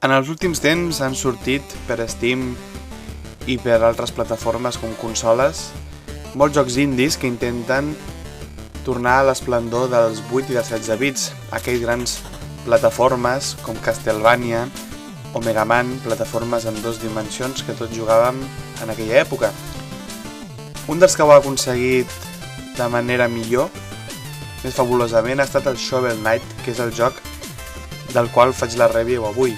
En els últims temps han sortit per Steam i per altres plataformes com consoles molts jocs indis que intenten tornar a l'esplendor dels 8 i dels 16 bits, aquells grans plataformes com Castlevania o Mega Man, plataformes en 2 dimensions que tots jugàvem en aquella època. Un dels que ho ha aconseguit de manera millor, més fabulosament, ha estat el Shovel Knight, que és el joc del qual faig la review avui.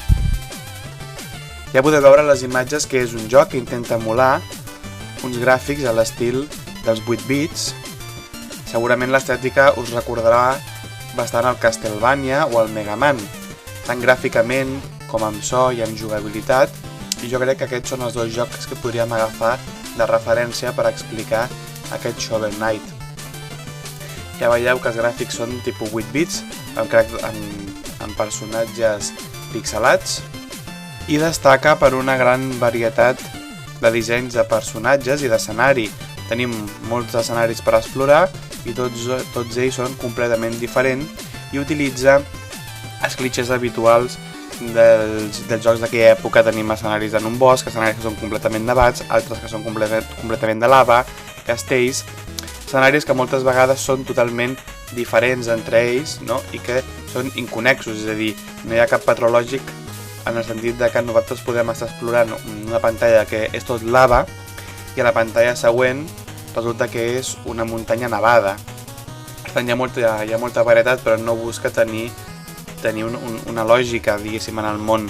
Ja podeu veure les imatges que és un joc que intenta emular uns gràfics a l'estil dels 8 bits. Segurament l'estètica us recordarà bastant el Castlevania o el Mega Man, tant gràficament com amb so i amb jugabilitat, i jo crec que aquests són els dos jocs que podríem agafar de referència per explicar aquest Shovel Knight. Ja veieu que els gràfics són tipus 8 bits, amb personatges pixelats, i destaca per una gran varietat de dissenys de personatges i d'escenari. Tenim molts escenaris per explorar i tots ells són completament diferents i utilitza els clitxers habituals dels jocs d'aquella època. Tenim escenaris en un bosc, escenaris que són completament nevats, altres que són completament de lava, castells, escenaris que moltes vegades són totalment diferents entre ells, no? I que són inconnexos, és a dir, no hi ha cap patró lògic en el sentit de que nosaltres podem estar explorant una pantalla que és tot lava i a la pantalla següent resulta que és una muntanya nevada. Per tant, hi ha molta varietat, però no busca tenir una lògica, diguéssim, en el món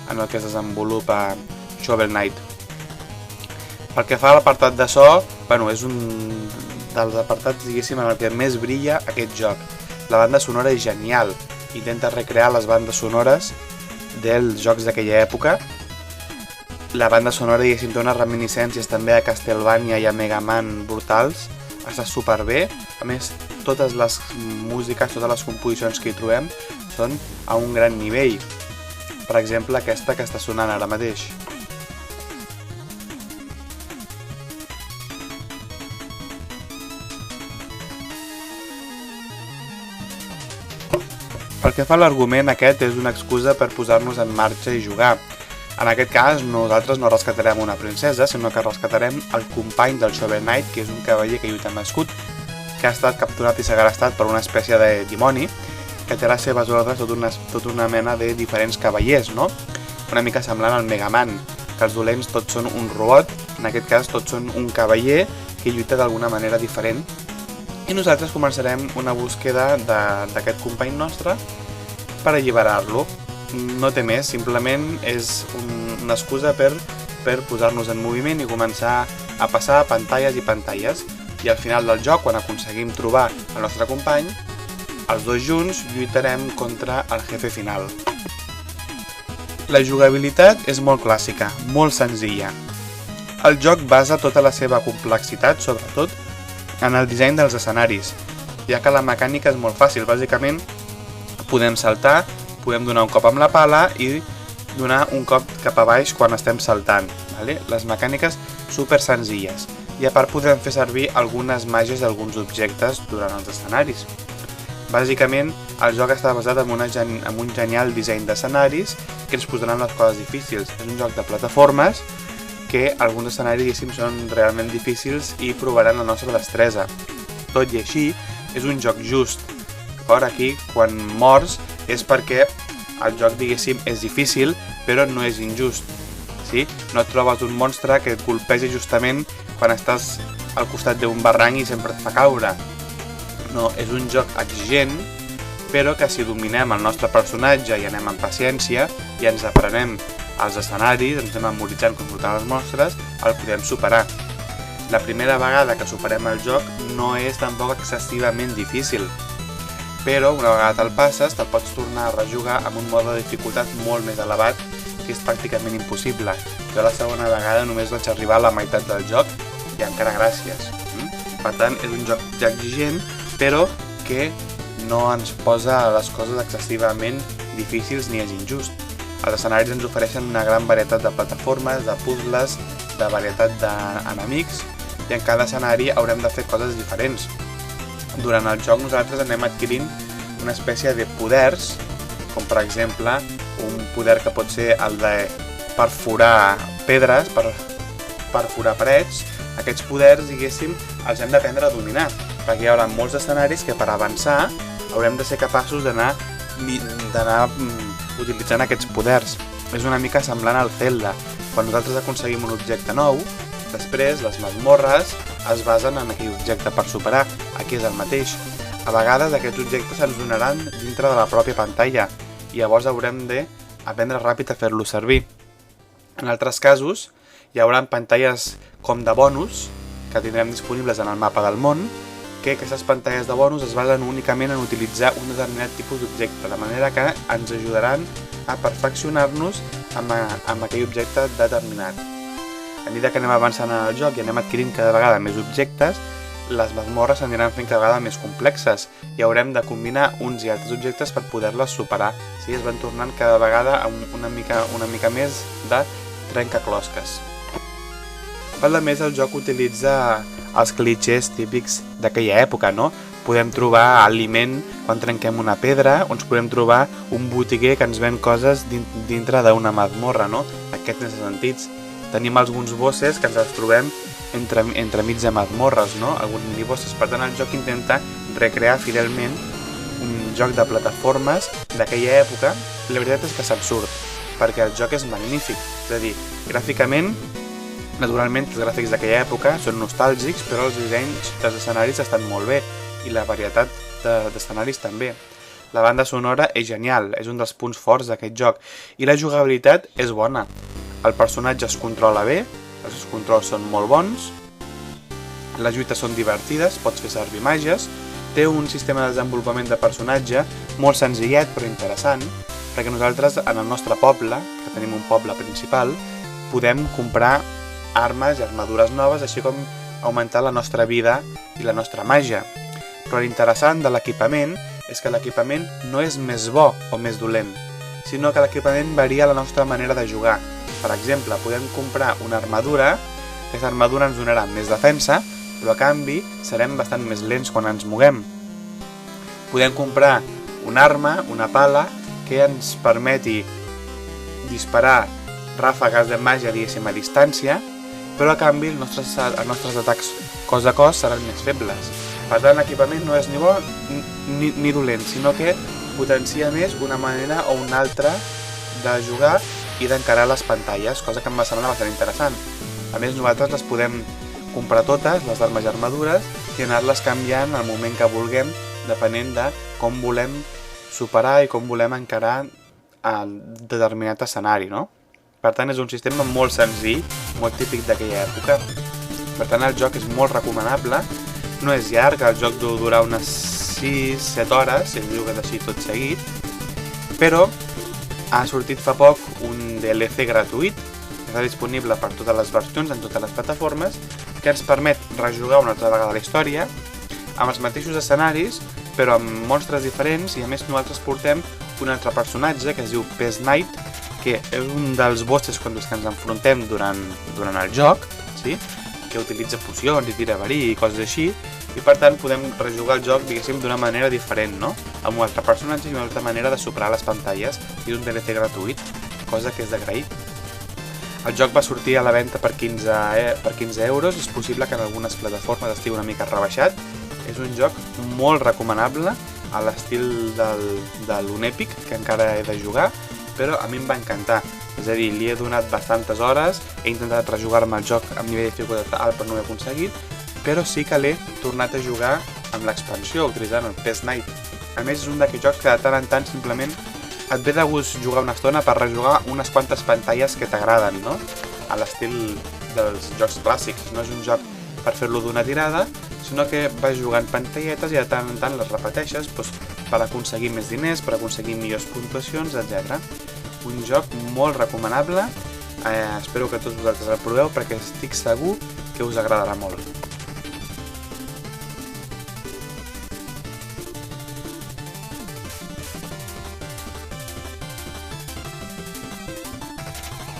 en el que es desenvolupa Shovel Knight. Pel que fa a l'apartat de so, és un dels apartats, diguéssim, en el que més brilla aquest joc. La banda sonora és genial, intenta recrear les bandes sonores dels jocs d'aquella època. La banda sonora, diguéssim, té unes reminiscències també a Castlevania i a Mega Man brutals, està superbé. A més, totes les músiques, totes les composicions que hi trobem són a un gran nivell. Per exemple, aquesta que està sonant ara mateix. Pel que fa a l'argument, aquest és una excusa per posar-nos en marxa i jugar. En aquest cas, nosaltres no rescatarem una princesa, sinó que rescatarem el company del Shovel Knight, que és un cavaller que lluita amb escut, que ha estat capturat i segrestat per una espècie de dimoni, que té a les seves ordres tota una mena de diferents cavallers, no? Una mica semblant al Mega Man, que els dolents tots són un robot, en aquest cas tots són un cavaller que lluita d'alguna manera diferent. I nosaltres començarem una búsqueda d'aquest company nostre per alliberar-lo. No té més, simplement és una excusa per posar-nos en moviment i començar a passar pantalles i pantalles. I al final del joc, quan aconseguim trobar el nostre company, els dos junts lluitarem contra el jefe final. La jugabilitat és molt clàssica, molt senzilla. El joc basa tota la seva complexitat, sobretot, en el disseny dels escenaris, ja que la mecànica és molt fàcil. Bàsicament, podem saltar, podem donar un cop amb la pala i donar un cop cap a baix quan estem saltant. Les mecàniques super senzilles. I a part podem fer servir algunes màgies d'alguns objectes durant els escenaris. Bàsicament, el joc està basat en un genial disseny d'escenaris que ens posaran les coses difícils. És un joc de plataformes que alguns escenaris, diguéssim, són realment difícils i provaran la nostra destresa. Tot i així, és un joc just. Aquí, quan mors, és perquè el joc, diguéssim, és difícil, però no és injust. No et trobes un monstre que et colpegi justament quan estàs al costat d'un barranc i sempre et fa caure. No, és un joc exigent, però que si dominem el nostre personatge i anem amb paciència i ens aprenem els escenaris, ens anem memoritzant com surten els monstres, el podem superar. La primera vegada que superem el joc no és tampoc excessivament difícil, però una vegada te'l passes te'l pots tornar a rejugar amb un mode de dificultat molt més elevat, que és pràcticament impossible. Jo la segona vegada només vaig arribar a la meitat del joc i encara gràcies. Per tant, és un joc ja exigent, però que no ens posa les coses excessivament difícils ni és injust. Els escenaris ens ofereixen una gran varietat de plataformes, de puzzles, de varietat d'enemics, i en cada escenari haurem de fer coses diferents. Durant el joc nosaltres anem adquirint una espècie de poders, com per exemple un poder que pot ser el de perforar pedres, perforar parets. Aquests poders, diguéssim, els hem d'aprendre a dominar, perquè hi haurà molts escenaris que per avançar haurem de ser capaços d'anar utilitzant aquests poders. És una mica semblant al Zelda. Quan nosaltres aconseguim un objecte nou, després les masmorres es basen en aquell objecte per superar. Aquí és el mateix. A vegades aquests objectes ens donaran dintre de la pròpia pantalla i llavors haurem d'aprendre ràpid a fer-los servir. En altres casos, hi haurà pantalles com de bonus que tindrem disponibles en el mapa del món, que aquestes pantalles de bonus es basen únicament en utilitzar un determinat tipus d'objecte, de manera que ens ajudaran a perfeccionar-nos amb aquell objecte determinat. A mesura que anem avançant en el joc i anem adquirint cada vegada més objectes, les masmorres s'aniran fent cada vegada més complexes i haurem de combinar uns i altres objectes per poder-les superar. Sí, es van tornant cada vegada una mica més de trencaclosques. A més, el joc utilitza els clitxers típics d'aquella època, no? Podem trobar aliment quan trenquem una pedra, o ens podem trobar un botiguer que ens ven coses dintre d'una mazmorra, no? Aquests més sentits. Tenim alguns bosses que ens els trobem entremig de mazmorres, no? Alguns minibosses. Per tant, el joc intenta recrear fidelment un joc de plataformes d'aquella època. La veritat és que se'n surt, perquè el joc és magnífic. És a dir, gràficament, naturalment, els gràfics d'aquella època són nostàlgics, però els dissenys dels escenaris estan molt bé i la varietat d'escenaris també. La banda sonora és genial, és un dels punts forts d'aquest joc i la jugabilitat és bona. El personatge es controla bé, els controls són molt bons, les lluites són divertides, pots fer servir màgies, té un sistema de desenvolupament de personatge molt senzillet però interessant, perquè nosaltres en el nostre poble, que tenim un poble principal, podem comprar armes i armadures noves, així com augmentar la nostra vida i la nostra màgia. Però l'interessant de l'equipament és que l'equipament no és més bo o més dolent, sinó que l'equipament varia la nostra manera de jugar. Per exemple, podem comprar una armadura, aquesta armadura ens donarà més defensa, però a canvi serem bastant més lents quan ens moguem. Podem comprar una arma, una pala, que ens permeti disparar ràfegues de màgia, diguéssim, a distància, però a canvi els nostres atacs cos a cos seran més febles. Per tant, l'equipament no és ni bo ni dolent, sinó que potencia més una manera o una altra de jugar i d'encarar les pantalles, cosa que em va semblar bastant interessant. A més, nosaltres les podem comprar totes, les armes i armadures, i anar-les canviant al moment que vulguem, depenent de com volem superar i com volem encarar en determinat escenari, no? Per tant, és un sistema molt senzill, molt típic d'aquella època. Per tant, el joc és molt recomanable. No és llarg, el joc deu durar unes 6-7 hores, si el jugues així tot seguit, però ha sortit fa poc un DLC gratuït, que està disponible per totes les versions, en totes les plataformes, que ens permet rejugar una altra vegada la història, amb els mateixos escenaris, però amb monstres diferents, i a més nosaltres portem un altre personatge que es diu Pest Knight, que és un dels bosses contra els que ens enfrontem durant el joc, sí? Que utilitza pocions i tira verí i coses així, i per tant podem rejugar el joc, diguéssim, d'una manera diferent, no? Amb un altre personatge i una altra manera de superar les pantalles, i un DLC gratuït, cosa que és d'agrair. El joc va sortir a la venda per 15 euros, és possible que en algunes plataformes estigui una mica rebaixat. És un joc molt recomanable, a l'estil de l'Unepic, que encara he de jugar, però a mi em va encantar. És a dir, li he donat bastantes hores, he intentat rejugar-me el joc amb nivell de dificultat alt però no ho he aconseguit, però sí que l'he tornat a jugar amb l'expansió, utilitzant el Pest Knight. A més, és un d'aquests jocs que de tant en tant simplement et ve de gust jugar una estona per rejugar unes quantes pantalles que t'agraden, no? A l'estil dels jocs clàssics. No és un joc per fer-lo d'una tirada, sinó que vas jugant pantalletes i de tant en tant les repeteixes per aconseguir més diners, per aconseguir millors puntuacions, etc. Un joc molt recomanable, espero que tots vosaltres el proveu perquè estic segur que us agradarà molt.